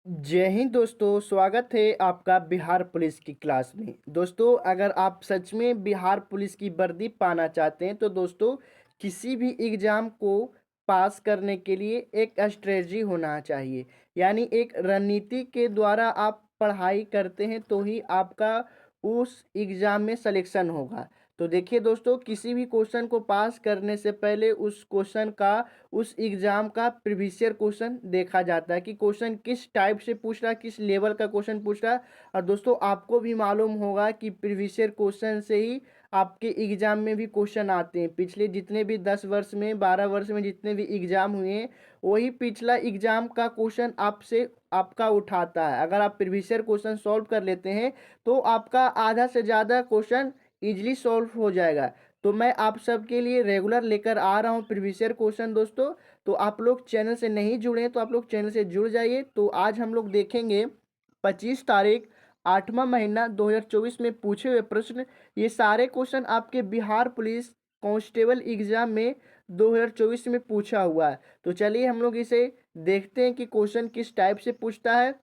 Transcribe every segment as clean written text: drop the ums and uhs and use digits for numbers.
जय हिंद दोस्तों, स्वागत है आपका बिहार पुलिस की क्लास में। दोस्तों, अगर आप सच में बिहार पुलिस की वर्दी पाना चाहते हैं तो दोस्तों किसी भी एग्ज़ाम को पास करने के लिए एक स्ट्रेटजी होना चाहिए। यानी एक रणनीति के द्वारा आप पढ़ाई करते हैं तो ही आपका उस एग्ज़ाम में सिलेक्शन होगा। तो देखिए दोस्तों, किसी भी क्वेश्चन को पास करने से पहले उस क्वेश्चन का, उस एग्ज़ाम का प्रीवियस क्वेश्चन देखा जाता है कि क्वेश्चन किस टाइप से पूछ रहा है, किस लेवल का क्वेश्चन पूछ रहा है। और दोस्तों, आपको भी मालूम होगा कि प्रीवियस क्वेश्चन से ही आपके एग्ज़ाम में भी क्वेश्चन आते हैं। पिछले जितने भी 10 वर्ष में, 12 वर्ष में जितने भी एग्ज़ाम हुए हैं, वही पिछला एग्ज़ाम का क्वेश्चन आपसे आपका उठाता है। अगर आप प्रीवियस क्वेश्चन सॉल्व कर लेते हैं तो आपका आधा से ज़्यादा क्वेश्चन ईजिली सॉल्व हो जाएगा। तो मैं आप सबके लिए रेगुलर लेकर आ रहा हूँ प्रीवियस ईयर क्वेश्चन दोस्तों। तो आप लोग चैनल से नहीं जुड़े हैं तो आप लोग चैनल से जुड़ जाइए। तो आज हम लोग देखेंगे 25 तारीख 8वां महीना 2024 में पूछे हुए प्रश्न। ये सारे क्वेश्चन आपके बिहार पुलिस कांस्टेबल एग्जाम में 2024 में पूछा हुआ है। तो चलिए हम लोग इसे देखते हैं कि क्वेश्चन किस टाइप से पूछता है।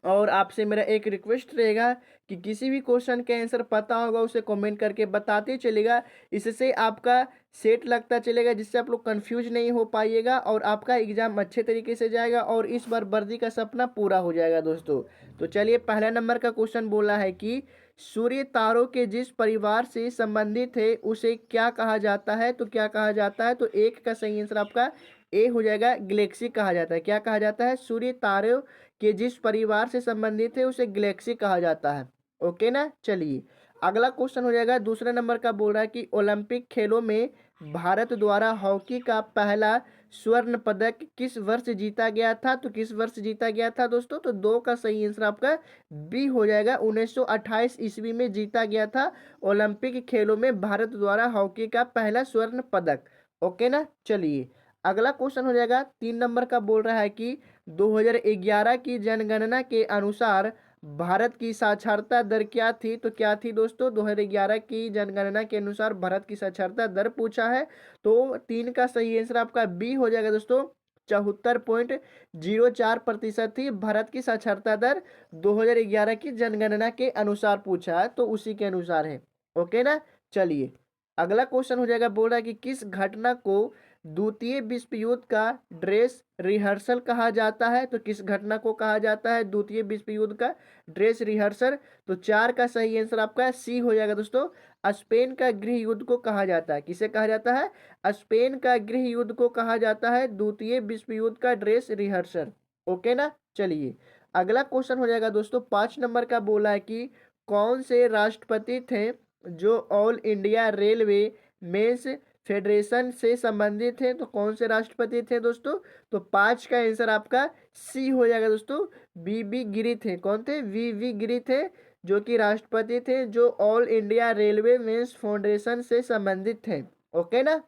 और आपसे मेरा एक रिक्वेस्ट रहेगा कि किसी भी क्वेश्चन का आंसर पता होगा उसे कमेंट करके बताते चलेगा। इससे आपका सेट लगता चलेगा, जिससे आप लोग कंफ्यूज नहीं हो पाइएगा और आपका एग्जाम अच्छे तरीके से जाएगा और इस बार वर्दी का सपना पूरा हो जाएगा दोस्तों। तो चलिए, पहला नंबर का क्वेश्चन बोला है कि सूर्य तारों के जिस परिवार से संबंधित है उसे क्या कहा जाता है। तो क्या कहा जाता है, तो एक का सही आंसर आपका ए हो जाएगा, गैलेक्सी कहा जाता है। क्या कहा जाता है, सूर्य तारों कि जिस परिवार से संबंधित है उसे गैलेक्सी कहा जाता है। ओके ना। चलिए, अगला क्वेश्चन हो जाएगा दूसरे नंबर का। बोल रहा है कि ओलंपिक खेलों में भारत द्वारा हॉकी का पहला स्वर्ण पदक किस वर्ष जीता गया था। तो किस वर्ष जीता गया था दोस्तों, तो दो का सही आंसर आपका बी हो जाएगा। 1928 ईस्वी में जीता गया था ओलंपिक खेलों में भारत द्वारा हॉकी का पहला स्वर्ण पदक। ओके ना। चलिए, अगला क्वेश्चन हो जाएगा 3 नंबर का। बोल रहा है कि 2011 की जनगणना के अनुसार भारत की साक्षरता दर क्या थी। तो क्या थी दोस्तों, 2011 की जनगणना के अनुसार भारत की साक्षरता दर पूछा है। तो 3 का सही आंसर आपका बी हो जाएगा दोस्तों। 74.04% थी भारत की साक्षरता दर। 2011 की जनगणना के अनुसार पूछा है तो उसी के अनुसार है। ओके ना। चलिए, अगला क्वेश्चन हो जाएगा। बोल रहा है कि किस घटना को द्वितीय विश्व युद्ध का ड्रेस रिहर्सल कहा जाता है। तो किस घटना को कहा जाता है द्वितीय विश्व युद्ध का ड्रेस रिहर्सल। तो 4 का सही आंसर आपका सी हो जाएगा दोस्तों। स्पेन का गृह युद्ध को कहा जाता है। किसे कहा जाता है, स्पेन का गृह युद्ध को कहा जाता है द्वितीय विश्व युद्ध का ड्रेस रिहर्सल। ओके ना। चलिए, अगला क्वेश्चन हो जाएगा दोस्तों 5 नंबर का। बोला है कि कौन से राष्ट्रपति थे जो all India railway men's federation से संबंधित है। तो कौन से राष्ट्रपति थे दोस्तों, तो 5 का आंसर आपका सी हो जाएगा दोस्तों। वी गिरी थे। कौन थे, वी गिरी थे, जो कि राष्ट्रपति थे जो all India railway men's foundation से संबंधित थे। ओके ना।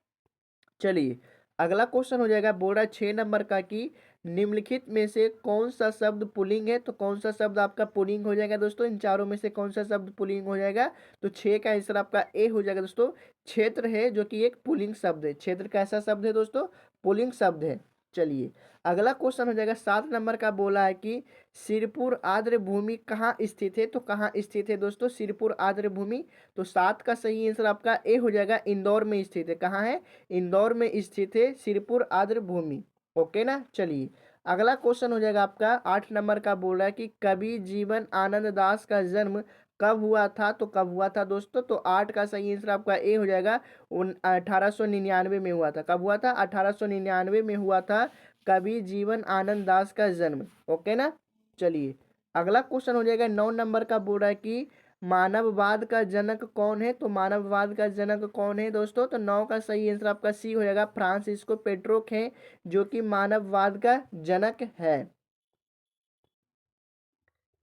चलिए, अगला क्वेश्चन हो जाएगा। बोल रहा है 6 नंबर का कि निम्नलिखित में से कौन सा शब्द पुल्लिंग है। तो कौन सा शब्द आपका पुल्लिंग हो जाएगा दोस्तों, इन चारों में से कौन सा शब्द पुल्लिंग हो जाएगा। तो 6 का आंसर आपका ए हो जाएगा दोस्तों। क्षेत्र है जो कि एक पुल्लिंग शब्द है। क्षेत्र कैसा शब्द है दोस्तों, पुल्लिंग शब्द है। चलिए, अगला क्वेश्चन हो जाएगा 7 नंबर का। बोला है कि सिरपुर आर्द्र भूमि कहाँ स्थित है। तो कहाँ स्थित है दोस्तों सिरपुर आर्द्र भूमि। तो 7 का सही आंसर आपका ए हो जाएगा, इंदौर में स्थित है। कहाँ है, इंदौर में स्थित है सिरपुर आर्द्र भूमि। ओके ना। चलिए, अगला क्वेश्चन हो जाएगा आपका 8 नंबर का। बोल रहा है कि कवि जीवन आनंद दास का जन्म कब हुआ था। तो कब हुआ था दोस्तों, तो 8 का सही आंसर आपका ए हो जाएगा। 1899 में हुआ था। कब हुआ था, 1899 में हुआ था कवि जीवन आनंद दास का जन्म। ओके ना। चलिए, अगला क्वेश्चन हो जाएगा 9 नंबर का। बोल रहा है कि मानववाद का जनक कौन है। तो मानववाद का जनक कौन है दोस्तों, तो 9 का सही आंसर आपका सी हो जाएगा, फ्रांसिस्को पेट्रोक है जो कि मानववाद का जनक है।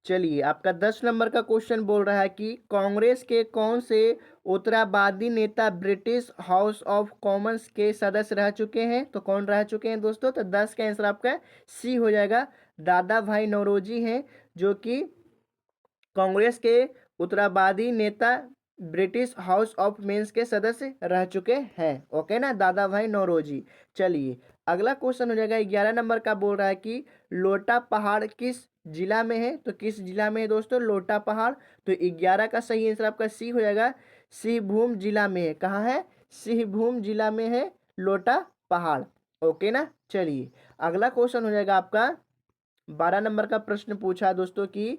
चलिए, आपका 10 नंबर का क्वेश्चन बोल रहा है कि कांग्रेस के कौन से उत्तरावादी नेता ब्रिटिश हाउस ऑफ कॉमन्स के सदस्य रह चुके हैं। तो कौन रह चुके हैं दोस्तों, तो 10 का आंसर आपका सी हो जाएगा, दादा भाई नौरोजी हैं जो कि कांग्रेस के उत्तरावादी नेता ब्रिटिश हाउस ऑफ मेंस के सदस्य रह चुके हैं। ओके ना, दादा भाई नौरोजी। चलिए, अगला क्वेश्चन हो जाएगा 11 नंबर का। बोल रहा है कि लोटा पहाड़ किस जिला में है, तो किस जिला में है दोस्तों? लोटा पहाड़। तो 11 का सही आंसर आपका सी हो जाएगा, सिंहभूम जिला में है। कहाँ है? सिंहभूम जिला में है लोटा पहाड़। ओके ना। चलिए अगला क्वेश्चन हो जाएगा आपका 12 नंबर का प्रश्न पूछा है दोस्तों कि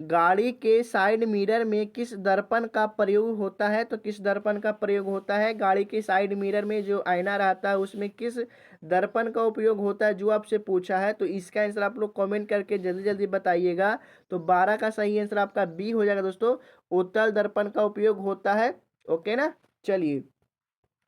गाड़ी के साइड मिरर में किस दर्पण का प्रयोग होता है? तो किस दर्पण का प्रयोग होता है? गाड़ी के साइड मिरर में जो आईना रहता है उसमें किस दर्पण का उपयोग होता है, जो आपसे पूछा है। तो इसका आंसर आप लोग कमेंट करके जल्दी जल्दी बताइएगा। तो 12 का सही आंसर आपका बी हो जाएगा दोस्तों, उत्तल दर्पण का उपयोग होता है। ओके ना। चलिए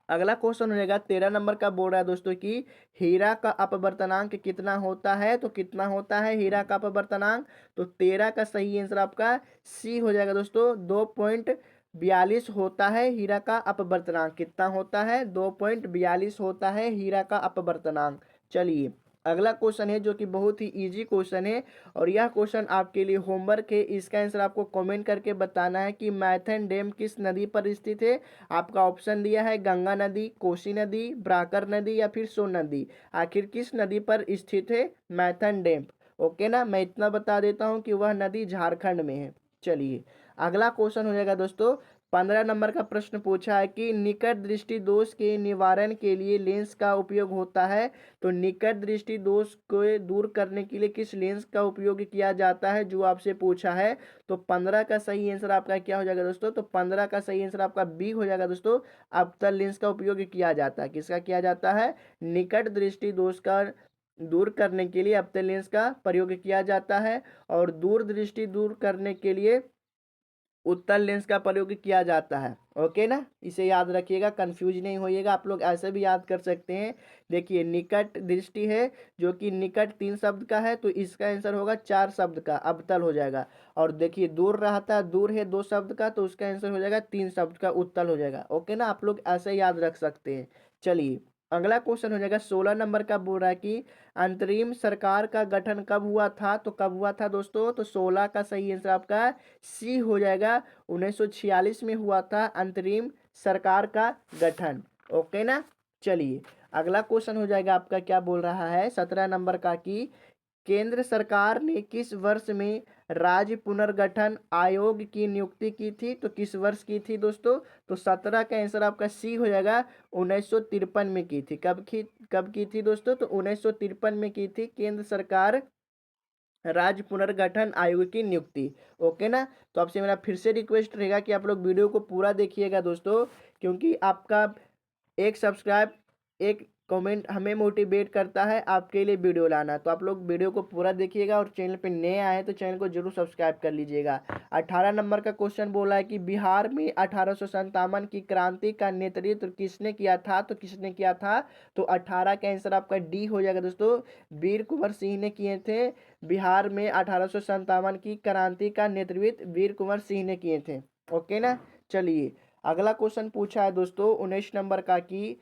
अगला क्वेश्चन हो जाएगा 13 नंबर का, बोल रहा है दोस्तों कि हीरा का अपवर्तनांक कितना होता है? तो कितना होता है हीरा का अपवर्तनांक? तो 13 का सही आंसर आपका सी हो जाएगा दोस्तों, 2.42 होता है हीरा का अपवर्तनांक। कितना होता है? 2.42 होता है हीरा का अपवर्तनांक। चलिए अगला क्वेश्चन है जो कि बहुत ही इजी क्वेश्चन है और यह क्वेश्चन आपके लिए होमवर्क है। इसका आंसर आपको कमेंट करके बताना है कि मैथन डैम किस नदी पर स्थित है। आपका ऑप्शन दिया है गंगा नदी, कोसी नदी, ब्राकर नदी या फिर सोन नदी। आखिर किस नदी पर स्थित है मैथन डैम? ओके ना। मैं इतना बता देता हूं कि वह नदी झारखंड में है। चलिए अगला क्वेश्चन हो जाएगा दोस्तों 15 नंबर का प्रश्न पूछा है कि निकट दृष्टि दोष के निवारण के लिए लेंस का उपयोग होता है। तो निकट दृष्टि दोष को दूर करने के लिए किस लेंस का उपयोग किया जाता है, जो आपसे पूछा है। तो 15 का सही आंसर आपका क्या हो जाएगा दोस्तों? तो 15 का सही आंसर आपका बी हो जाएगा दोस्तों, अवतल लेंस का उपयोग किया जाता है। किसका किया जाता है? निकट दृष्टि दोष का दूर करने के लिए अवतल लेंस का प्रयोग किया जाता है और दूर दृष्टि दूर करने के लिए उत्तल लेंस का प्रयोग किया जाता है। ओके ना। इसे याद रखिएगा, कंफ्यूज नहीं होइएगा। आप लोग ऐसे भी याद कर सकते हैं। देखिए निकट दृष्टि है जो कि निकट 3 शब्द का है, तो इसका आंसर होगा 4 शब्द का, अवतल हो जाएगा। और देखिए दूर रहता है, दूर है 2 शब्द का, तो उसका आंसर हो जाएगा 3 शब्द का, उत्तल हो जाएगा। ओके ना। आप लोग ऐसे याद रख सकते हैं। चलिए अगला क्वेश्चन हो जाएगा 16 नंबर का, बोल रहा है कि अंतरिम सरकार का गठन कब हुआ था? तो कब हुआ था दोस्तों? तो 16 का सही आंसर आपका सी हो जाएगा, 1946 में हुआ था अंतरिम सरकार का गठन। ओके ना। चलिए अगला क्वेश्चन हो जाएगा आपका, क्या बोल रहा है 17 नंबर का कि केंद्र सरकार ने किस वर्ष में राज्य पुनर्गठन आयोग की नियुक्ति की थी? तो किस वर्ष की थी दोस्तों? तो 17 का आंसर आपका सी हो जाएगा, 1953 में की थी। कब की थी दोस्तों? तो 1953 में की थी केंद्र सरकार राज्य पुनर्गठन आयोग की नियुक्ति। ओके ना। तो आपसे मेरा फिर से रिक्वेस्ट रहेगा कि आप लोग वीडियो को पूरा देखिएगा दोस्तों, क्योंकि आपका एक सब्सक्राइब एक कमेंट हमें मोटिवेट करता है आपके लिए वीडियो लाना। तो आप लोग वीडियो को पूरा देखिएगा और चैनल पे नए आए हैं तो चैनल को जरूर सब्सक्राइब कर लीजिएगा। 18 नंबर का क्वेश्चन बोला है कि बिहार में 1857 की क्रांति का नेतृत्व किसने किया था? तो किसने किया था? तो 18 का आंसर आपका डी हो जाएगा दोस्तों, वीर कुंवर सिंह ने किए थे। बिहार में 1857 की क्रांति का नेतृत्व वीर कुंवर सिंह ने किए थे। ओके ना। चलिए अगला क्वेश्चन पूछा है दोस्तों 19 नंबर का कि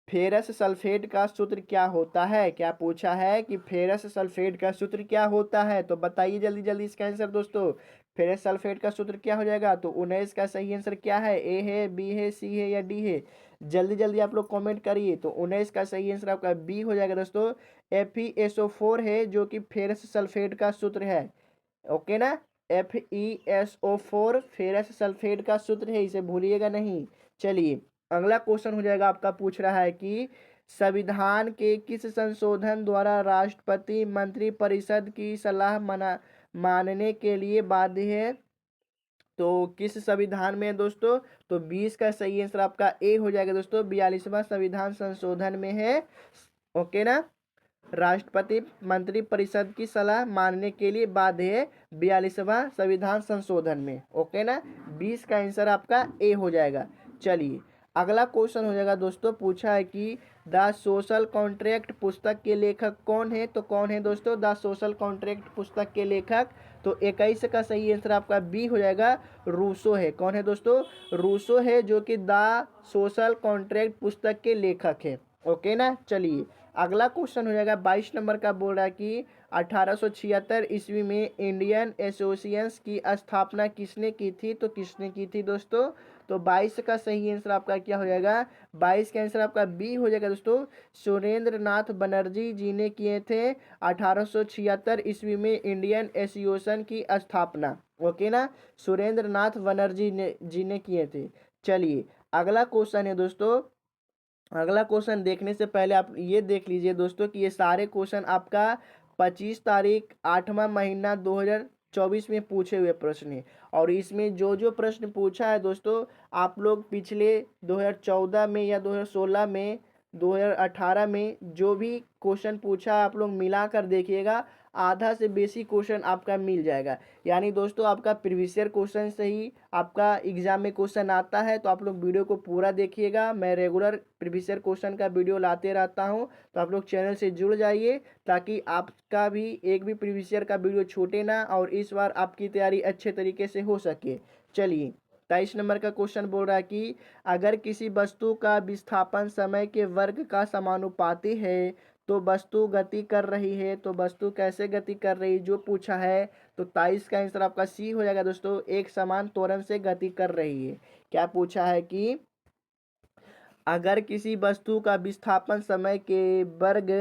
फेरस सल्फेट का सूत्र क्या होता है? क्या पूछा है कि फेरस सल्फेट का सूत्र क्या होता है? तो बताइए जल्दी जल्दी इसका आंसर दोस्तों। फेरस सल्फेट का सूत्र क्या हो जाएगा? तो 19 का सही आंसर क्या है? ए है, बी है, सी है या डी है? जल्दी जल्दी आप लोग कमेंट करिए। तो 19 का सही आंसर आपका बी हो जाएगा दोस्तों, FeSO4 है जो कि फेरस सल्फेट का सूत्र है। ओके ना। FeSO4 फेरस सल्फेट का सूत्र है, इसे भूलिएगा नहीं। चलिए अगला क्वेश्चन हो जाएगा आपका, पूछ रहा है कि संविधान के किस संशोधन द्वारा राष्ट्रपति मंत्रिपरिषद की सलाह मानने के लिए बाध्य है? तो किस संविधान में है दोस्तों? तो 20 का सही आंसर आपका ए हो जाएगा दोस्तों, 42वां संविधान संशोधन में है। ओके ना। राष्ट्रपति मंत्रिपरिषद की सलाह मानने के लिए बाध्य है 42वां संविधान संशोधन में। ओके ना। 20 का आंसर आपका ए हो जाएगा। चलिए अगला क्वेश्चन हो जाएगा दोस्तों, पूछा है कि द सोशल कॉन्ट्रैक्ट पुस्तक के लेखक कौन है? तो कौन है दोस्तों द सोशल कॉन्ट्रैक्ट पुस्तक के लेखक? तो 21 का सही आंसर आपका बी हो जाएगा, रूसो है। कौन है दोस्तों? रूसो है जो कि द सोशल कॉन्ट्रैक्ट पुस्तक के लेखक है। ओके ना। चलिए अगला क्वेश्चन हो जाएगा 22 नंबर का, बोल रहा है कि 1876 ईस्वी में इंडियन एसोसिएशन की स्थापना किसने की थी? तो किसने की थी दोस्तों? तो 22 का सही आंसर आपका क्या हो जाएगा, 22 का आंसर आपका बी हो जाएगा दोस्तों। सुरेंद्र नाथ बनर्जी जी ने किए थे 1876 ईस्वी में इंडियन एसोसिएशन की स्थापना। ओके ना, सुरेंद्र नाथ बनर्जी जी ने किए थे। चलिए अगला क्वेश्चन है दोस्तों। अगला क्वेश्चन देखने से पहले आप ये देख लीजिए दोस्तों कि ये सारे क्वेश्चन आपका 25 तारीख 8वां महीना 2024 में पूछे हुए प्रश्न है। और इसमें जो जो प्रश्न पूछा है दोस्तों, आप लोग पिछले 2014 में या 2016 में 2018 में जो भी क्वेश्चन पूछा है आप लोग मिला कर देखिएगा, आधा से बेसी क्वेश्चन आपका मिल जाएगा। यानी दोस्तों आपका प्रीवियस ईयर क्वेश्चन से ही आपका एग्जाम में क्वेश्चन आता है। तो आप लोग वीडियो को पूरा देखिएगा, मैं रेगुलर प्रीवियस ईयर क्वेश्चन का वीडियो लाते रहता हूं। तो आप लोग चैनल से जुड़ जाइए ताकि आपका भी एक भी प्रीवियस ईयर का वीडियो छूटे ना और इस बार आपकी तैयारी अच्छे तरीके से हो सके। चलिए 23 नंबर का क्वेश्चन बोल रहा है कि अगर किसी वस्तु का विस्थापन समय के वर्ग का समानुपाती है तो वस्तु गति कर रही है, तो वस्तु कैसे गति कर रही जो पूछा है। तो 23 का आंसर आपका सी हो जाएगा दोस्तों, एक समान त्वरण से गति कर रही है। क्या पूछा है कि अगर किसी वस्तु का विस्थापन समय के वर्ग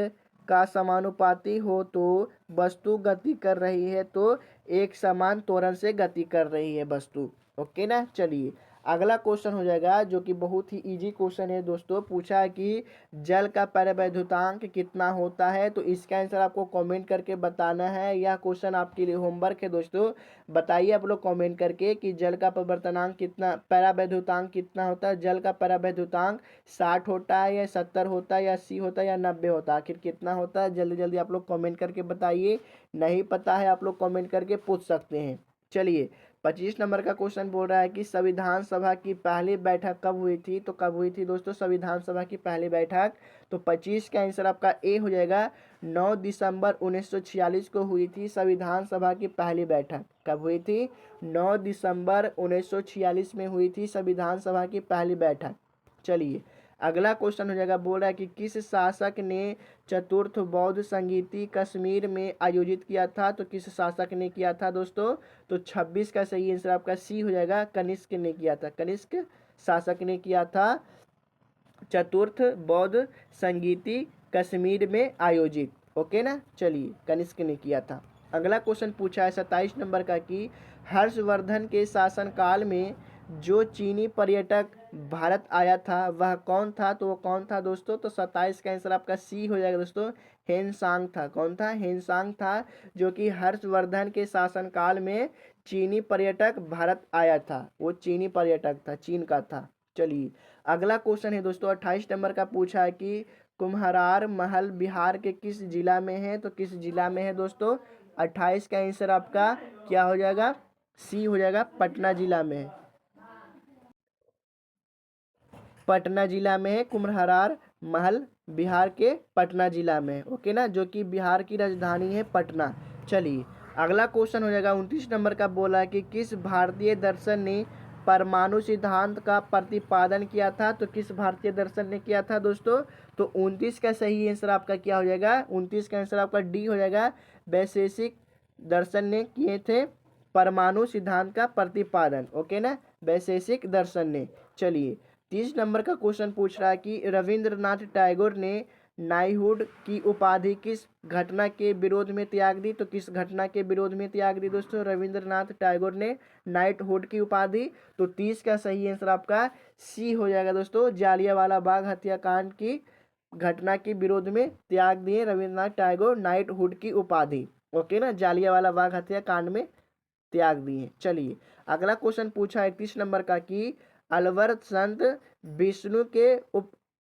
का समानुपाती हो तो वस्तु गति कर रही है, तो एक समान त्वरण से गति कर रही है वस्तु। ओके ना। चलिए अगला क्वेश्चन हो जाएगा जो कि बहुत ही इजी क्वेश्चन है दोस्तों। पूछा है कि जल का परिवैद्युतांक कितना होता है, तो इसका आंसर आपको कमेंट करके बताना है। यह क्वेश्चन आपके लिए होमवर्क है दोस्तों। बताइए आप लोग कमेंट करके कि जल का परिवर्तनांक कितना, परावैद्युतांक कितना होता है। जल का परावैद्युतांक 60 होता है या 70 होता है या 80 होता है या 90 होता है, आखिर कितना होता है। जल्दी जल्दी आप लोग कमेंट करके बताइए। नहीं पता है आप लोग कमेंट करके पूछ सकते हैं। चलिए 25 नंबर का क्वेश्चन बोल रहा है कि संविधान सभा की पहली बैठक कब हुई थी, तो कब हुई थी दोस्तों संविधान सभा की पहली बैठक। तो 25 का आंसर आपका ए हो जाएगा, 9 दिसंबर 1946 को हुई थी संविधान सभा की पहली बैठक। कब हुई थी, 9 दिसंबर 1946 में हुई थी संविधान सभा की पहली बैठक। चलिए अगला क्वेश्चन हो जाएगा, बोल रहा है कि किस शासक ने चतुर्थ बौद्ध संगीति कश्मीर में आयोजित किया था, तो किस शासक ने किया था दोस्तों। तो 26 का सही आंसर आपका सी हो जाएगा, कनिष्क ने किया था। कनिष्क शासक ने किया था चतुर्थ बौद्ध संगीति कश्मीर में आयोजित। ओके ना। चलिए कनिष्क ने किया था। अगला क्वेश्चन पूछा है 27 नंबर का कि हर्षवर्धन के शासनकाल में जो चीनी पर्यटक भारत आया था वह कौन था, तो वो कौन था दोस्तों। तो 27 का आंसर आपका सी हो जाएगा दोस्तों, हेनसांग था। कौन था, हेनसांग था, जो कि हर्षवर्धन के शासनकाल में चीनी पर्यटक भारत आया था। वो चीनी पर्यटक था, चीन का था। चलिए अगला क्वेश्चन है दोस्तों 28 नंबर का। पूछा है कि कुम्हरार महल बिहार के किस जिला में है, तो किस जिला में है दोस्तों। 28 का आंसर आपका क्या हो जाएगा, सी हो जाएगा, पटना जिला में है। पटना जिला में है कुम्हरार महल, बिहार के पटना जिला में। ओके ना, जो कि बिहार की राजधानी है पटना। चलिए अगला क्वेश्चन हो जाएगा 29 नंबर का। बोला है कि किस भारतीय दर्शन ने परमाणु सिद्धांत का प्रतिपादन किया था, तो किस भारतीय दर्शन ने किया था दोस्तों। तो 29 का सही आंसर आपका क्या हो जाएगा, 29 का आंसर आपका डी हो जाएगा, वैशेषिक दर्शन ने किए थे परमाणु सिद्धांत का प्रतिपादन। ओके ना, वैशेषिक दर्शन ने। चलिए 30 नंबर का क्वेश्चन पूछ रहा है कि रविंद्रनाथ टैगोर ने नाइटहुड की उपाधि किस घटना के विरोध में त्याग दी, तो किस घटना के विरोध में त्याग दी दोस्तों रविंद्रनाथ टैगोर ने नाइटहुड की उपाधि। तो 30 का सही आंसर आपका सी हो जाएगा दोस्तों, जालियांवाला बाग हत्याकांड की घटना के विरोध में त्याग दिए रविंद्रनाथ टैगोर नाइटहुड की उपाधि। ओके ना, जालियांवाला बाग हत्याकांड में त्याग दिए। चलिए अगला क्वेश्चन पूछा 31 नंबर का कि अलवर संत विष्णु के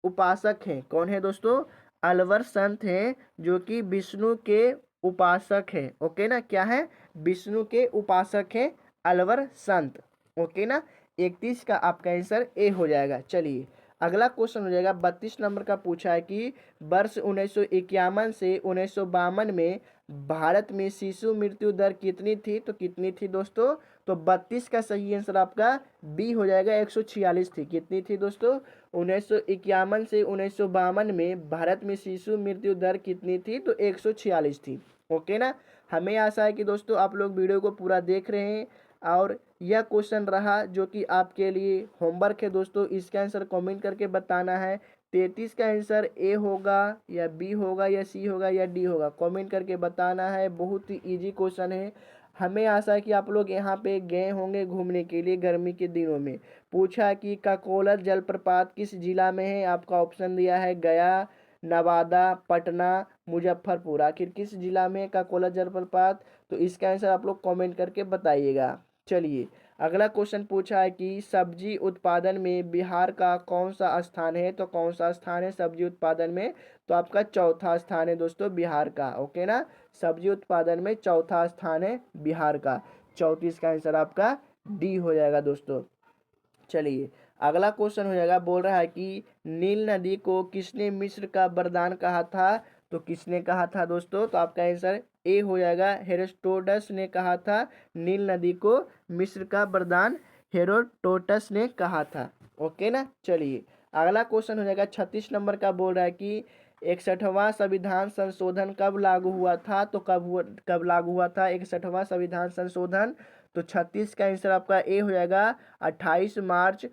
उपासक हैं। कौन है दोस्तों, अलवर संत हैं जो कि विष्णु के उपासक हैं। ओके ना, क्या है, विष्णु के उपासक हैं अलवर संत। ओके ना, 31 का आपका आंसर ए हो जाएगा। चलिए अगला क्वेश्चन हो जाएगा 32 नंबर का। पूछा है कि वर्ष 1951 से 1952 में भारत में शिशु मृत्यु दर कितनी थी, तो कितनी थी दोस्तों। तो 32 का सही आंसर आपका बी हो जाएगा, 146 थी। कितनी थी दोस्तों, 1951 से 1952 में भारत में शिशु मृत्यु दर कितनी थी, तो 146 थी। ओके ना, हमें आशा है कि दोस्तों आप लोग वीडियो को पूरा देख रहे हैं, और यह क्वेश्चन रहा जो कि आपके लिए होमवर्क है दोस्तों। इसका आंसर कमेंट करके बताना है। 33 का आंसर ए होगा या बी होगा या सी होगा या डी होगा, कमेंट करके बताना है। बहुत ही इजी क्वेश्चन है। हमें आशा है कि आप लोग यहाँ पे गए होंगे घूमने के लिए गर्मी के दिनों में। पूछा कि काकोलर जलप्रपात किस जिला में है, आपका ऑप्शन दिया है गया, नवादा, पटना, मुजफ्फरपुर। आखिर किस जिला में काकोलर जलप्रपात, तो इसका आंसर आप लोग कमेंट करके बताइएगा। चलिए अगला क्वेश्चन पूछा है कि सब्जी उत्पादन में बिहार का कौन सा स्थान है, तो कौन सा स्थान है सब्जी उत्पादन में, तो आपका चौथा स्थान है दोस्तों बिहार का। ओके ना, सब्जी उत्पादन में चौथा स्थान है बिहार का। 34 का आंसर आपका डी हो जाएगा दोस्तों। चलिए अगला क्वेश्चन हो जाएगा, बोल रहा है कि नील नदी को किसने मिस्र का वरदान कहा था, तो किसने कहा था दोस्तों, तो आपका आंसर ए हो जाएगा, हेरोस्टोटस ने कहा था। नील नदी को मिस्र का वरदान हेरोडोटस ने कहा था। ओके ना। चलिए अगला क्वेश्चन हो जाएगा 36 नंबर का, बोल रहा है कि 61वां संविधान संशोधन कब लागू हुआ था, तो कब लागू हुआ था 61वां संविधान संशोधन, तो 36 का आंसर आपका ए हो जाएगा, 28 मार्च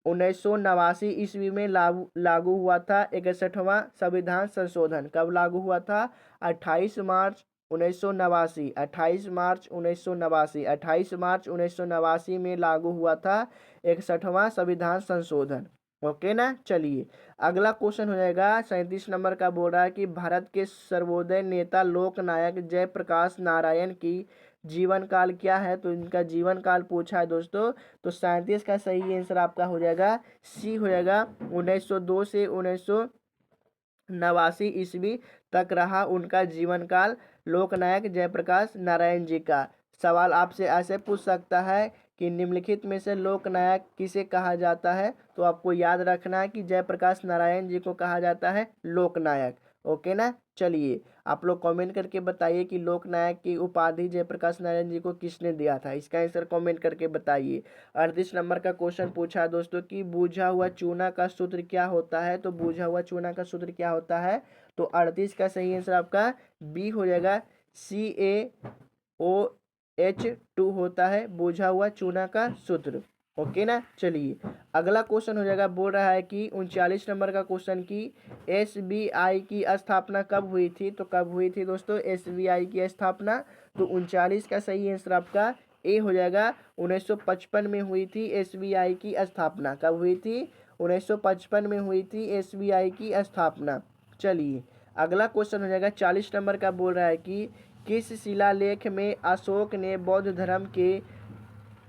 1989 ईस्वी में लागू हुआ था। 61वां संविधान संशोधन कब लागू हुआ था, 28 मार्च 1989, 28 मार्च 1989, 28 मार्च 1989 में लागू हुआ था 61वां संविधान संशोधन। ओके ना। चलिए अगला क्वेश्चन हो जाएगा 37 नंबर का, बोल रहा है कि भारत के सर्वोदय नेता लोकनायक जयप्रकाश नारायण की जीवन काल क्या है, तो इनका जीवन काल पूछा है दोस्तों। तो 37 का सही आंसर आपका हो जाएगा सी हो जाएगा, 1902 से 1989 ईस्वी तक रहा उनका जीवन काल, लोकनायक जयप्रकाश नारायण जी का। सवाल आपसे ऐसे पूछ सकता है कि निम्नलिखित में से लोकनायक किसे कहा जाता है, तो आपको याद रखना है कि जयप्रकाश नारायण जी को कहा जाता है लोकनायक। ओके ना। चलिए आप लोग कमेंट करके बताइए कि लोकनायक की उपाधि जयप्रकाश नारायण जी को किसने दिया था, इसका आंसर कमेंट करके बताइए। 38 नंबर का क्वेश्चन पूछा है दोस्तों कि बूझा हुआ चूना का सूत्र क्या होता है, तो बूझा हुआ चूना का सूत्र क्या होता है, तो 38 का सही आंसर आपका बी हो जाएगा, CaOH2 होता है बूझा हुआ चूना का सूत्र। ओके ना। चलिए अगला क्वेश्चन हो जाएगा, बोल रहा है कि 39 नंबर का क्वेश्चन की SBI की स्थापना कब हुई थी, तो कब हुई थी दोस्तों SBI की स्थापना, तो 39 का सही आंसर आपका ए हो जाएगा, 1955 में हुई थी SBI की स्थापना। कब हुई थी, 1955 में हुई थी SBI की स्थापना। चलिए अगला क्वेश्चन हो जाएगा 40 नंबर का, बोल रहा है कि किस शिलालेख में अशोक ने बौद्ध धर्म के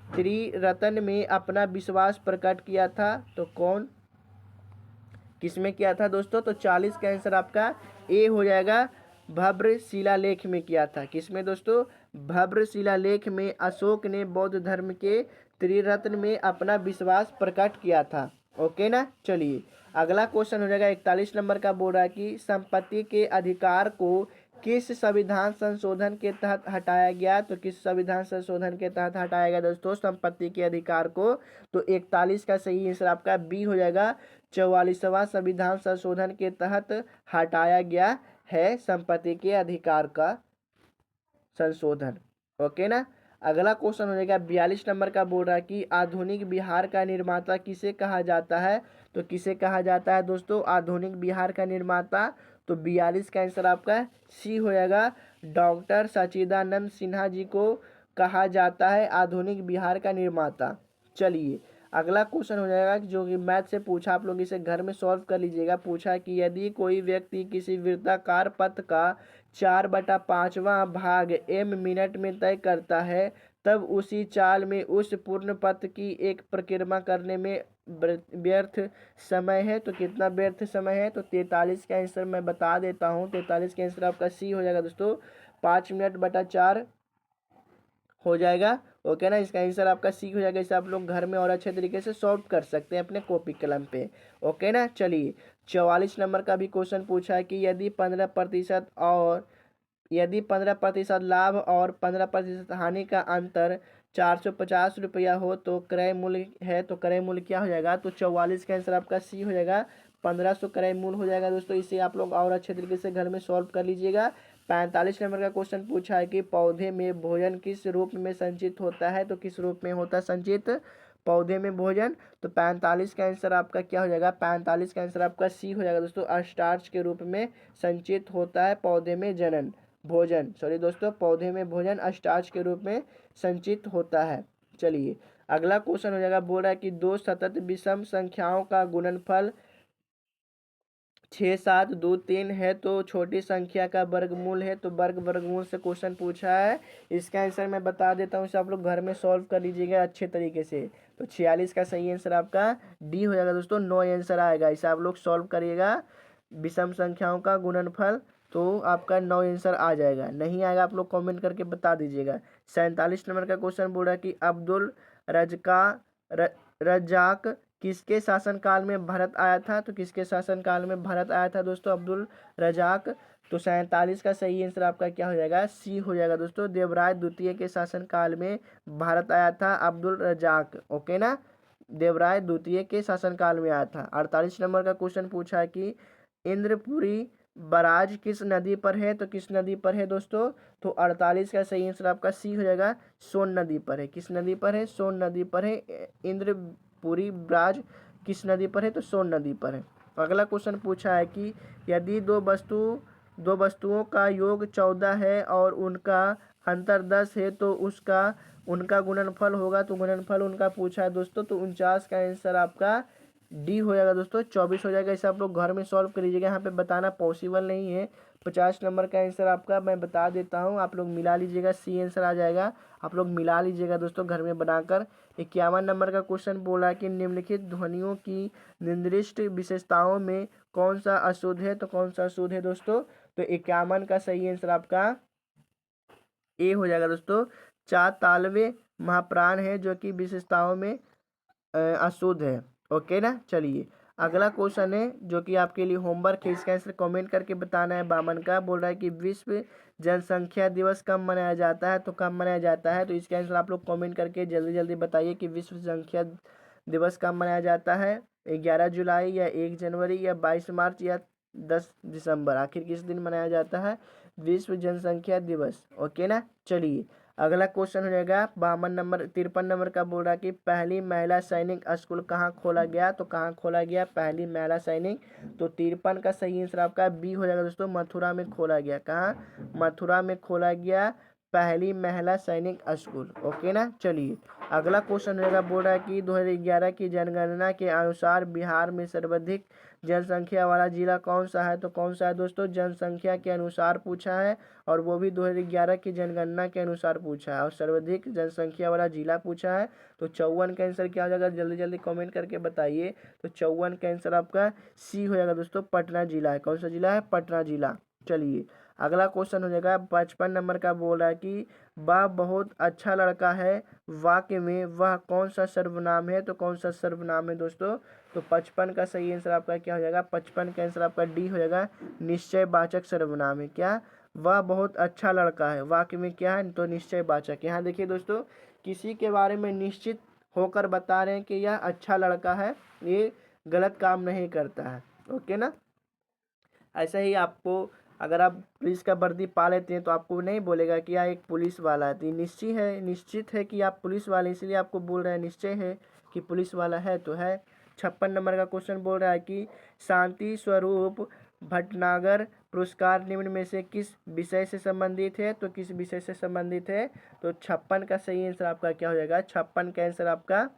त्रिरत्न में अपना विश्वास प्रकट किया था, तो कौन किसमें किया था दोस्तों, तो 40 का आंसर आपका ए हो जाएगा, भव्र शिलालेख में किया था। किसमें दोस्तों, भव्र शिलालेख में अशोक ने बौद्ध धर्म के त्रिरत्न में अपना विश्वास प्रकट किया था। ओके ना। चलिए अगला क्वेश्चन हो जाएगा 41 नंबर का, बोल रहा है कि संपत्ति के अधिकार को किस संविधान संशोधन के तहत हटाया गया, तो किस संविधान संशोधन के तहत हटाया गया दोस्तों संपत्ति के अधिकार को, तो 41 का सही आंसर आपका बी हो जाएगा, 44वां संविधान संशोधन के तहत हटाया गया है संपत्ति के अधिकार का संशोधन। ओके ना। अगला क्वेश्चन हो जाएगा 42 नंबर का, बोल रहा है कि आधुनिक बिहार का निर्माता किसे कहा जाता है, तो किसे कहा जाता है दोस्तों आधुनिक बिहार का निर्माता, तो 42 का आंसर आपका सी हो जाएगा, डॉक्टर सच्चिदानंद सिन्हा जी को कहा जाता है आधुनिक बिहार का निर्माता। चलिए अगला क्वेश्चन हो जाएगा जो कि मैथ से पूछा, आप लोग इसे घर में सॉल्व कर लीजिएगा। पूछा कि यदि कोई व्यक्ति किसी वृत्ताकार पथ का 4/5वां भाग m मिनट में तय करता है, तब उसी चाल में उस पूर्ण पथ की एक परिक्रमा करने में व्यर्थ समय है, तो कितना व्यर्थ समय है, तो 43 का आंसर मैं बता देता हूँ। 43 का आंसर आपका सी हो जाएगा दोस्तों, 5 मिनट/4 हो जाएगा। ओके ना, इसका आंसर आपका सी हो जाएगा। इसे आप लोग घर में और अच्छे तरीके से सॉल्व कर सकते हैं अपने कॉपी कलम पे। ओके ना। चलिए 44 नंबर का भी क्वेश्चन पूछा है कि यदि 15% लाभ और 15% हानि का अंतर 450 रुपया हो तो क्रय मूल्य है, तो क्रय मूल्य क्या हो जाएगा, तो 44 का आंसर आपका सी हो जाएगा, 1500 क्रय मूल्य हो जाएगा दोस्तों। इसे आप लोग और अच्छे तरीके से घर में सॉल्व कर लीजिएगा। 45 नंबर का क्वेश्चन पूछा है कि पौधे में भोजन किस रूप में संचित होता है, तो किस रूप में होता है संचित पौधे में भोजन। तो 45 का आंसर आपका क्या हो जाएगा, 45 का आंसर आपका सी हो जाएगा दोस्तों। स्टार्च के रूप में संचित होता है पौधे में जनन भोजन, सॉरी दोस्तों, पौधे में भोजन स्टार्च के रूप में संचित होता है। चलिए अगला क्वेश्चन हो जाएगा, बोल रहा है कि दो सतत विषम संख्याओं का गुणनफल 6 7 2 3 है तो छोटी संख्या का वर्गमूल है, तो वर्गमूल से क्वेश्चन पूछा है। इसका आंसर मैं बता देता हूँ, इसे आप लोग घर में सॉल्व कर लीजिएगा अच्छे तरीके से। तो 46 का सही आंसर आपका डी हो जाएगा दोस्तों, 9 आंसर आएगा। इसे आप लोग सॉल्व करिएगा विषम संख्याओं का गुणनफल, तो आपका 9 आंसर आ जाएगा। नहीं आएगा आप लोग कमेंट करके बता दीजिएगा। 47 नंबर का क्वेश्चन बोल रहा है कि अब्दुल रज्जाक किसके शासनकाल में भारत आया था, तो किसके शासनकाल में भारत आया था दोस्तों अब्दुल रजाक। तो 47 का सही आंसर आपका क्या हो जाएगा, सी हो जाएगा दोस्तों। देवराय द्वितीय के शासनकाल में भारत आया था अब्दुल रजाक, ओके ना, देवराय द्वितीय के शासनकाल में आया था। 48 नंबर का क्वेश्चन पूछा है कि इंद्रपुरी बराज किस नदी पर है, तो किस नदी पर है दोस्तों। तो 48 का सही आंसर आपका सी हो जाएगा, सोन नदी पर है। किस नदी पर है, सोन नदी पर है। इंद्रपुरी बराज किस नदी पर है, तो सोन नदी पर है। अगला क्वेश्चन पूछा है कि यदि दो वस्तुओं का योग 14 है और उनका अंतर 10 है तो उनका गुणनफल होगा, तो गुणनफल उनका पूछा है दोस्तों। तो 49 का आंसर आपका डी हो जाएगा दोस्तों, 24 हो जाएगा। इसे आप लोग घर में सॉल्व कर लीजिएगा, यहाँ पे बताना पॉसिबल नहीं है। 50 नंबर का आंसर आपका मैं बता देता हूँ, आप लोग मिला लीजिएगा, सी आंसर आ जाएगा। आप लोग मिला लीजिएगा दोस्तों घर में बनाकर। 51 नंबर का क्वेश्चन बोला कि निम्नलिखित ध्वनियों की निर्दिष्ट विशेषताओं में कौन सा अशुद्ध है, तो कौन सा अशुद्ध है दोस्तों। तो 51 का सही आंसर आपका ए हो जाएगा दोस्तों। 4 तालवे महाप्राण है जो कि विशेषताओं में अशुद्ध है, ओके ना। चलिए अगला क्वेश्चन है जो कि आपके लिए होमवर्क है, इसका आंसर कमेंट करके बताना है। बामन का बोल रहा है कि विश्व जनसंख्या दिवस कब मनाया जाता है, तो कब मनाया जाता है। तो इसका आंसर आप लोग कमेंट करके जल्दी जल्दी बताइए कि विश्व जनसंख्या दिवस कब मनाया जाता है, 11 जुलाई या 1 जनवरी या 22 मार्च या 10 दिसंबर, आखिर किस दिन मनाया जाता है विश्व जनसंख्या दिवस, ओके ना। चलिए अगला क्वेश्चन हो जाएगा 53 नंबर का, बोल रहा है कि पहली महिला सैनिक स्कूल कहाँ खोला गया, तो कहाँ खोला गया पहली महिला सैनिक। तो 53 का सही आंसर आपका बी हो जाएगा दोस्तों, मथुरा में खोला गया। कहाँ, मथुरा में खोला गया पहली महिला सैनिक स्कूल, ओके ना। चलिए अगला क्वेश्चन रहेगा, बोल रहा है कि 2011 की जनगणना के अनुसार बिहार में सर्वाधिक जनसंख्या वाला जिला कौन सा है, तो कौन सा है दोस्तों, जनसंख्या के अनुसार पूछा है और वो भी 2011 की जनगणना के अनुसार पूछा है और सर्वाधिक जनसंख्या वाला जिला पूछा है। तो 54 का आंसर क्या हो जाएगा, जल्दी जल्दी कमेंट करके बताइए। तो 54 का आंसर आपका सी हो जाएगा दोस्तों, पटना जिला है। कौन सा जिला है, पटना जिला। चलिए अगला क्वेश्चन हो जाएगा 55 नंबर का, बोल रहा है कि वह बहुत अच्छा लड़का है वाक्य में वह कौन सा सर्वनाम है, तो कौन सा सर्वनाम है दोस्तों। तो 55 का सही आंसर आपका क्या हो जाएगा, 55 का आंसर आपका डी हो जाएगा, निश्चयवाचक सर्वनाम है। क्या, वह बहुत अच्छा लड़का है, वाक्य में क्या है, तो निश्चयवाचक। यहाँ देखिए दोस्तों, किसी के बारे में निश्चित होकर बता रहे हैं कि यह अच्छा लड़का है, ये गलत काम नहीं करता है, ओके ना। ऐसा ही आपको अगर आप पुलिस का वर्दी पा लेते हैं तो आपको नहीं बोलेगा कि यह एक पुलिस वाला है, तो ये निश्चित है कि आप पुलिस वाले, इसलिए आपको बोल रहे हैं निश्चय है कि पुलिस वाला है तो है। 56 नंबर का क्वेश्चन बोल रहा है कि शांति स्वरूप भटनागर पुरस्कार निम्न में से किस विषय से संबंधित है, तो किस विषय से संबंधित है। तो 56 का सही आंसर आपका क्या हो जाएगा, 56 का आंसर आपका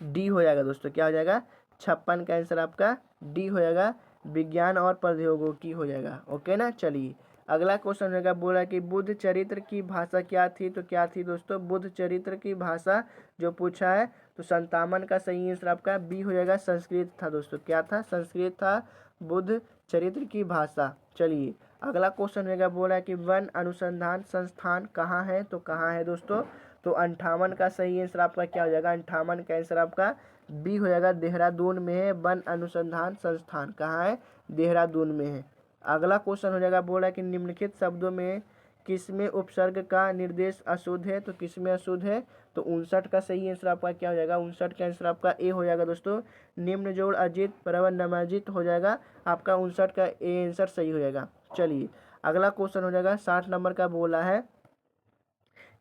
डी हो जाएगा दोस्तों। क्या हो जाएगा, 56 का आंसर आपका डी हो जाएगा, विज्ञान और प्रौद्योगिकी हो जाएगा, ओके ना। चलिए अगला क्वेश्चन रहेगा, बोला कि बुद्ध चरित्र की भाषा क्या थी, तो क्या थी दोस्तों, बुद्ध चरित्र की भाषा जो पूछा है। तो 57 का सही आंसर आपका बी हो जाएगा, संस्कृत था दोस्तों। क्या था, संस्कृत था बुद्ध चरित्र की भाषा। चलिए अगला क्वेश्चन रहेगा, बोला कि वन अनुसंधान संस्थान कहाँ है, तो कहाँ है दोस्तों। तो 58 का सही आंसर आपका क्या हो जाएगा, 58 का आंसर आपका बी हो जाएगा, देहरादून में है वन अनुसंधान संस्थान। कहाँ है, देहरादून में है। अगला क्वेश्चन हो जाएगा, बोला कि निम्नलिखित शब्दों में किसमें उपसर्ग का निर्देश अशुद्ध है, तो किसमें अशुद्ध है। तो 59 का सही आंसर आपका क्या हो जाएगा, 59 का आंसर आपका ए हो जाएगा दोस्तों, निम्न जोड़ अजित प्रवन नमाजित हो जाएगा आपका 59 का ए आंसर सही हो जाएगा। चलिए अगला क्वेश्चन हो जाएगा 60 नंबर का बोला है,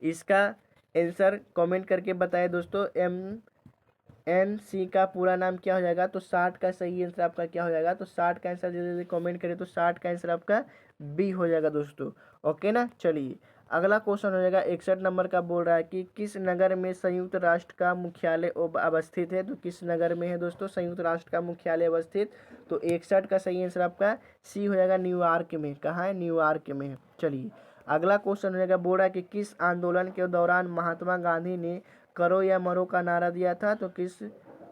इसका आंसर कमेंट करके बताइए दोस्तों। MNC का पूरा नाम क्या हो जाएगा? तो 60 का सही आंसर आपका क्या हो जाएगा? तो 60 का आंसर जल्दी जल्दी कमेंट करें, तो 60 का आंसर आपका बी हो जाएगा दोस्तों। ओके ना, चलिए अगला क्वेश्चन हो जाएगा 61 नंबर का बोल रहा है कि किस नगर में संयुक्त राष्ट्र का मुख्यालय अवस्थित है? तो किस नगर में है दोस्तों संयुक्त राष्ट्र का मुख्यालय अवस्थित? तो 61 का सही आंसर आपका सी हो जाएगा, न्यूयॉर्क में। कहाँ है? न्यूयॉर्क में है। चलिए अगला क्वेश्चन हो जाएगा, बोल रहा है कि किस आंदोलन के दौरान महात्मा गांधी ने करो या मरो का नारा दिया था? तो किस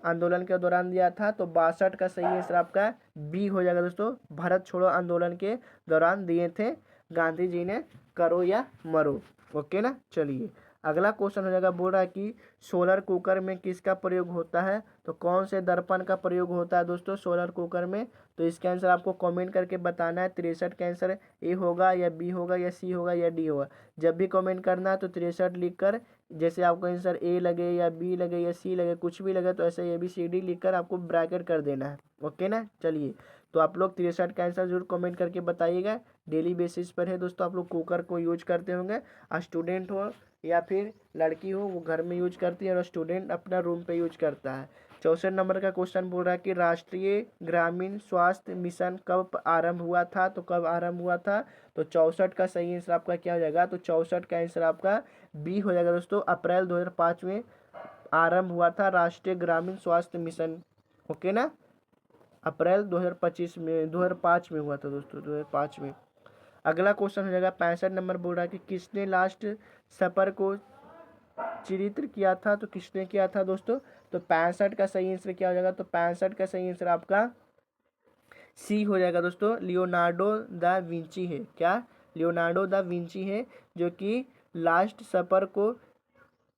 आंदोलन के दौरान दिया था? तो 62 का सही आंसर आपका बी हो जाएगा दोस्तों। भारत छोड़ो आंदोलन के दौरान दिए थे गांधी जी ने करो या मरो। ओके ना, चलिए अगला क्वेश्चन हो जाएगा, बोल रहा है कि सोलर कुकर में किसका प्रयोग होता है? तो कौन से दर्पण का प्रयोग होता है दोस्तों सोलर कुकर में? तो इसका आंसर आपको कमेंट करके बताना है। 63 का आंसर ए होगा या बी होगा या सी होगा या डी होगा। जब भी कमेंट करना है तो 63 लिख कर, जैसे आपको आंसर ए लगे या बी लगे या सी लगे, कुछ भी लगे, तो ऐसे ABCD लिख कर आपको ब्रैकेट कर देना है। ओके ना, चलिए तो आप लोग 63 का आंसर जरूर कमेंट करके बताइएगा। डेली बेसिस पर है दोस्तों, आप लोग कुकर को यूज करते होंगे। स्टूडेंट हो या फिर लड़की हो, वो घर में यूज करती है और स्टूडेंट अपना रूम पे यूज करता है। 64 नंबर का क्वेश्चन बोल रहा है कि राष्ट्रीय ग्रामीण स्वास्थ्य मिशन कब आरंभ हुआ था? तो कब आरंभ हुआ था? तो 64 का सही आंसर आपका क्या हो जाएगा? तो 64 का आंसर आपका बी हो जाएगा दोस्तों। अप्रैल 2005 में आरंभ हुआ था राष्ट्रीय ग्रामीण स्वास्थ्य मिशन। ओके ना, अप्रैल 2005 में हुआ था दोस्तों, 2005 में। अगला क्वेश्चन हो जाएगा 65 नंबर, बोल रहा है कि किसने लास्ट सपर को चित्रित किया था? तो किसने किया था दोस्तों? तो 65 का सही आंसर क्या हो जाएगा? तो 65 का सही आंसर आपका सी हो जाएगा दोस्तों, लियोनार्डो दा विंची है। क्या? लियोनार्डो दा विंची है जो कि लास्ट सपर को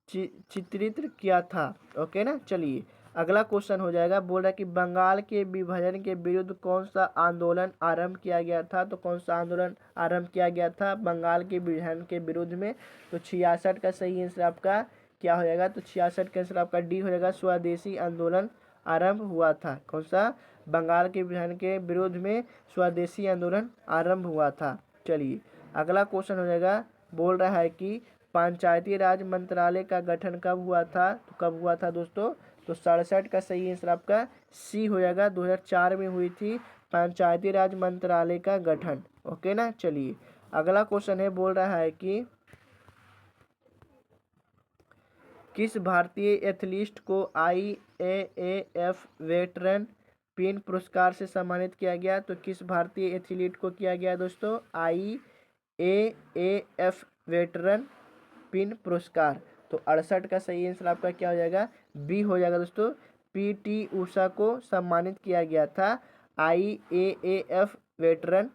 चित्रित किया था। ओके ना, चलिए अगला क्वेश्चन हो जाएगा, बोल रहा है कि बंगाल के विभाजन के विरुद्ध कौन सा आंदोलन आरंभ किया गया था? तो कौन सा आंदोलन आरंभ किया गया था बंगाल के विभाजन के विरुद्ध में? तो 66 का सही आंसर आपका क्या हो जाएगा? तो 66 का आंसर आपका डी हो जाएगा, स्वदेशी आंदोलन आरंभ हुआ था। कौन सा? बंगाल के विभाजन के विरुद्ध में स्वदेशी आंदोलन आरंभ हुआ था। चलिए अगला क्वेश्चन हो जाएगा, बोल रहा है कि पंचायती राज मंत्रालय का गठन कब हुआ था? तो कब हुआ था दोस्तों? तो 67 का सही आंसर आपका सी हो जाएगा, 2004 में हुई थी पंचायती राज मंत्रालय का गठन। ओके ना, चलिए अगला क्वेश्चन है, बोल रहा है कि किस भारतीय एथलीट को IAAF वेटरन पिन पुरस्कार से सम्मानित किया गया? तो किस भारतीय एथलीट को किया गया दोस्तों IAAF वेटरन पिन पुरस्कार? तो 68 का सही आंसर आपका क्या हो जाएगा? बी हो जाएगा दोस्तों, PT ऊषा को सम्मानित किया गया था IAAF वेटरन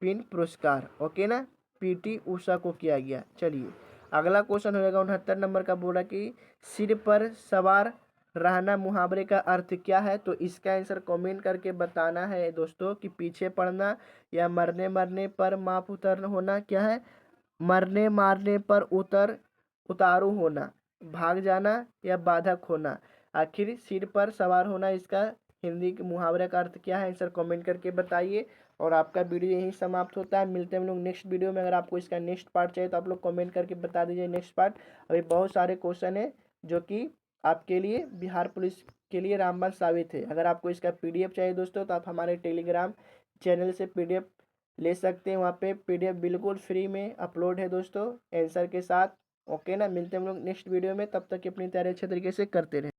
पिन पुरस्कार। ओके ना, PT ऊषा को किया गया। चलिए अगला क्वेश्चन हो जाएगा 69 नंबर का, बोला कि सिर पर सवार रहना मुहावरे का अर्थ क्या है? तो इसका आंसर कमेंट करके बताना है दोस्तों कि पीछे पड़ना या मरने मरने पर माप उतर होना। क्या है? मरने मारने पर उतारू होना, भाग जाना या बाधक होना। आखिर सिर पर सवार होना, इसका हिंदी के मुहावरे का अर्थ क्या है? आंसर कमेंट करके बताइए। और आपका वीडियो यहीं समाप्त होता है। मिलते हैं हम लोग नेक्स्ट वीडियो में। अगर आपको इसका नेक्स्ट पार्ट चाहिए तो आप लोग कमेंट करके बता दीजिए नेक्स्ट पार्ट। अभी बहुत सारे क्वेश्चन है जो कि आपके लिए बिहार पुलिस के लिए रामबाण साबित है। अगर आपको इसका PDF चाहिए दोस्तों तो आप हमारे टेलीग्राम चैनल से PDF ले सकते हैं। वहाँ पे PDF बिल्कुल फ्री में अपलोड है दोस्तों, आंसर के साथ। ओके ना, मिलते हैं हम लोग नेक्स्ट वीडियो में। तब तक अपनी तैयारी अच्छे तरीके से करते रहें।